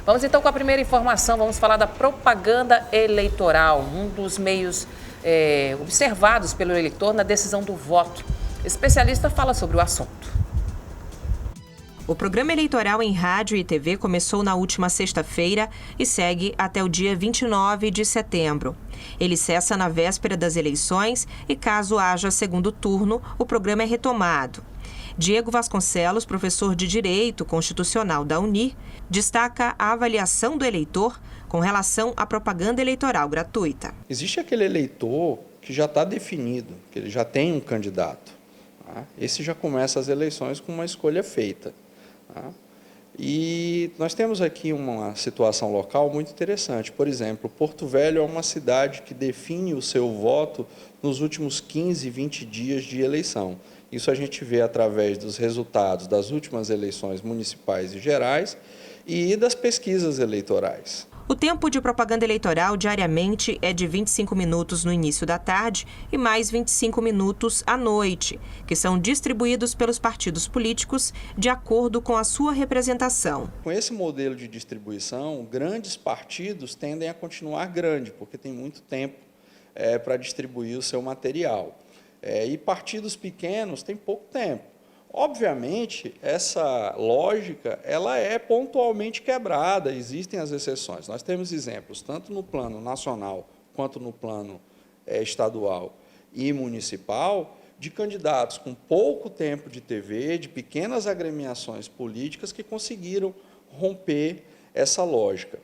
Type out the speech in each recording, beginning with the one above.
Vamos então com a primeira informação, vamos falar da propaganda eleitoral, um dos meios observados pelo eleitor na decisão do voto. O especialista fala sobre o assunto. O programa eleitoral em rádio e TV começou na última sexta-feira e segue até o dia 29 de setembro. Ele cessa na véspera das eleições e, caso haja segundo turno, o programa é retomado. Diego Vasconcelos, professor de Direito Constitucional da UNIR, destaca a avaliação do eleitor com relação à propaganda eleitoral gratuita. Existe aquele eleitor que já está definido, que ele já tem um candidato. Tá? Esse já começa as eleições com uma escolha feita. Tá? E nós temos aqui uma situação local muito interessante. Por exemplo, Porto Velho é uma cidade que define o seu voto nos últimos 15, 20 dias de eleição. Isso a gente vê através dos resultados das últimas eleições municipais e gerais e das pesquisas eleitorais. O tempo de propaganda eleitoral diariamente é de 25 minutos no início da tarde e mais 25 minutos à noite, que são distribuídos pelos partidos políticos de acordo com a sua representação. Com esse modelo de distribuição, grandes partidos tendem a continuar grandes, porque tem muito tempo para distribuir o seu material. E partidos pequenos têm pouco tempo. Obviamente, essa lógica ela é pontualmente quebrada, existem as exceções. Nós temos exemplos, tanto no plano nacional quanto no plano estadual e municipal, de candidatos com pouco tempo de TV, de pequenas agremiações políticas que conseguiram romper essa lógica.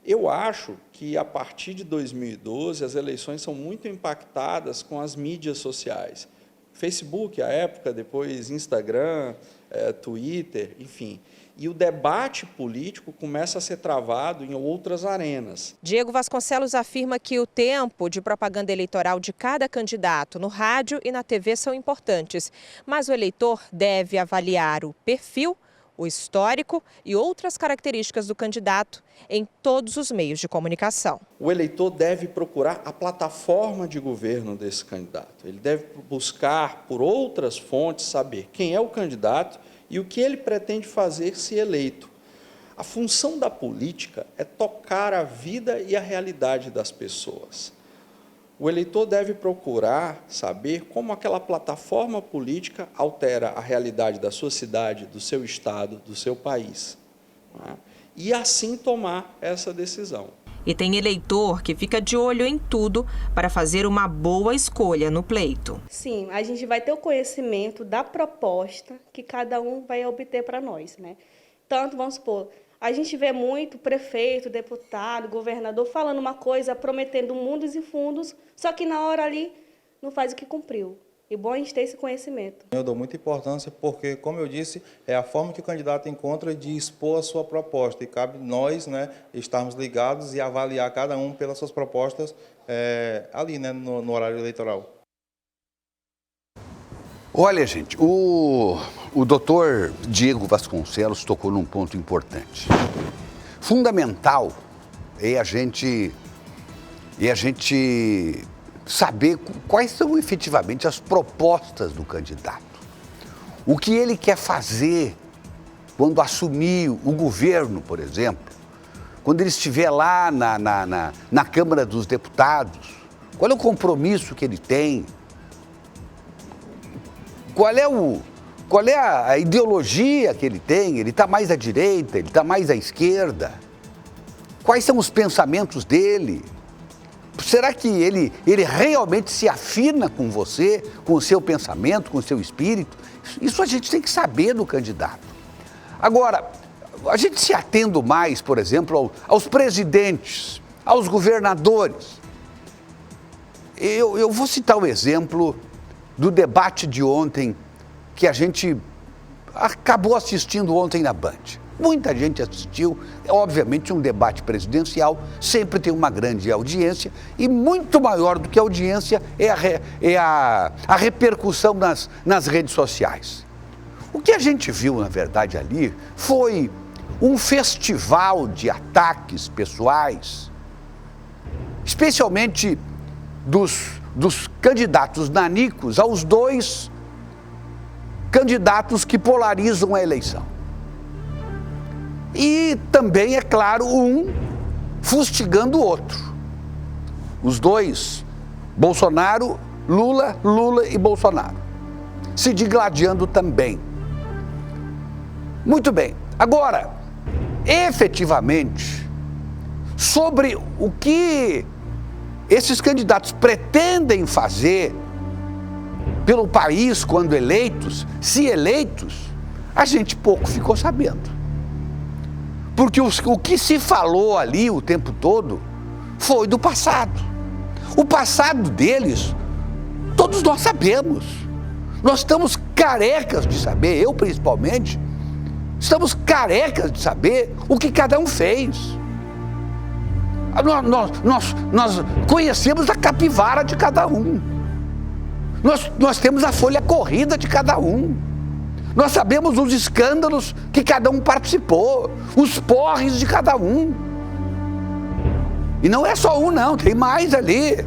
Eu acho que, a partir de 2012, as eleições são muito impactadas com as mídias sociais. Facebook, à época, depois Instagram, Twitter, enfim. E o debate político começa a ser travado em outras arenas. Diego Vasconcelos afirma que o tempo de propaganda eleitoral de cada candidato no rádio e na TV são importantes, mas o eleitor deve avaliar o perfil, o histórico e outras características do candidato em todos os meios de comunicação. O eleitor deve procurar a plataforma de governo desse candidato. Ele deve buscar por outras fontes saber quem é o candidato e o que ele pretende fazer se eleito. A função da política é tocar a vida e a realidade das pessoas. O eleitor deve procurar saber como aquela plataforma política altera a realidade da sua cidade, do seu estado, do seu país. E assim tomar essa decisão. E tem eleitor que fica de olho em tudo para fazer uma boa escolha no pleito. Sim, a gente vai ter o conhecimento da proposta que cada um vai obter para nós, né? Tanto, vamos supor, a gente vê muito prefeito, deputado, governador falando uma coisa, prometendo mundos e fundos, só que na hora ali não faz o que cumpriu. E bom a gente ter esse conhecimento. Eu dou muita importância porque, como eu disse, é a forma que o candidato encontra de expor a sua proposta. E cabe nós, né, estarmos ligados e avaliar cada um pelas suas propostas ali, né, no horário eleitoral. Olha, gente, o doutor Diego Vasconcelos tocou num ponto importante. Fundamental é a gente saber quais são efetivamente as propostas do candidato. O que ele quer fazer quando assumir o governo, por exemplo, quando ele estiver lá na Câmara dos Deputados, qual é o compromisso que ele tem? Qual é a ideologia que ele tem? Ele está mais à direita, ele está mais à esquerda? Quais são os pensamentos dele? Será que ele realmente se afina com você, com o seu pensamento, com o seu espírito? Isso a gente tem que saber do candidato. Agora, a gente se atendo mais, por exemplo, aos presidentes, aos governadores. Eu vou citar o exemplo do debate de ontem, que a gente acabou assistindo ontem na Band. Muita gente assistiu, obviamente um debate presidencial sempre tem uma grande audiência e muito maior do que a audiência é a repercussão nas redes sociais. O que a gente viu, na verdade, ali foi um festival de ataques pessoais, especialmente dos candidatos nanicos aos dois candidatos que polarizam a eleição. e também, é claro, um fustigando o outro. Os dois, Bolsonaro, Lula, Lula e Bolsonaro, se digladiando também. Muito bem. Agora, efetivamente, sobre o que esses candidatos pretendem fazer pelo país quando eleitos, se eleitos, a gente pouco ficou sabendo. Porque o que se falou ali o tempo todo foi do passado. O passado deles, todos nós sabemos. Nós estamos carecas de saber, eu principalmente, estamos carecas de saber o que cada um fez. Nós conhecemos a capivara de cada um. Nós temos a folha corrida de cada um. Nós sabemos os escândalos que cada um participou, os porres de cada um. E não é só um, não, tem mais ali.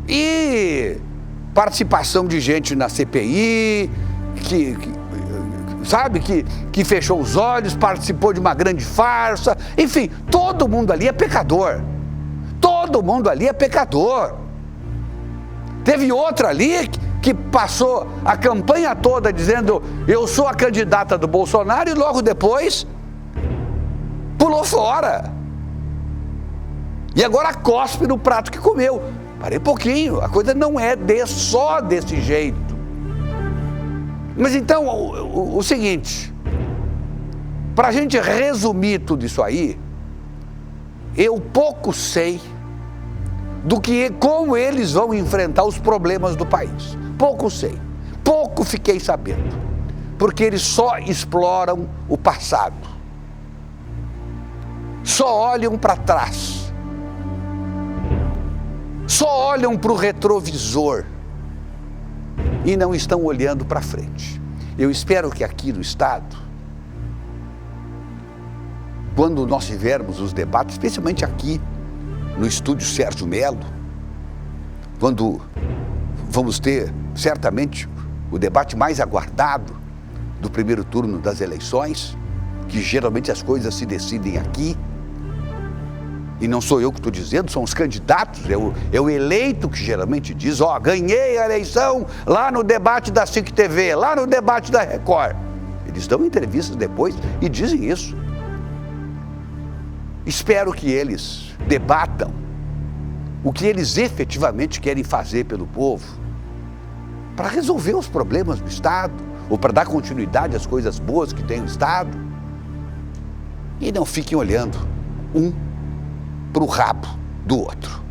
E participação de gente na CPI, que fechou os olhos, participou de uma grande farsa. Enfim, todo mundo ali é pecador. Todo mundo ali é pecador. Teve outra ali que passou a campanha toda dizendo: eu sou a candidata do Bolsonaro, e logo depois pulou fora. E agora cospe no prato que comeu. Parei um pouquinho, a coisa não é só desse jeito. Mas então, o seguinte, para a gente resumir tudo isso aí, eu pouco sei como eles vão enfrentar os problemas do país. Pouco sei, pouco fiquei sabendo, porque eles só exploram o passado, só olham para trás, só olham para o retrovisor e não estão olhando para frente. Eu espero que aqui no Estado, quando nós tivermos os debates, especialmente aqui no estúdio Sérgio Melo, quando vamos ter certamente o debate mais aguardado do primeiro turno das eleições, que geralmente as coisas se decidem aqui, e não sou eu que estou dizendo, são os candidatos, é o eleito que geralmente diz: ganhei a eleição lá no debate da SIC TV, lá no debate da Record. Eles dão entrevistas depois e dizem isso. Espero que eles debatam o que eles efetivamente querem fazer pelo povo para resolver os problemas do Estado, ou para dar continuidade às coisas boas que tem o Estado, e não fiquem olhando um para o rabo do outro.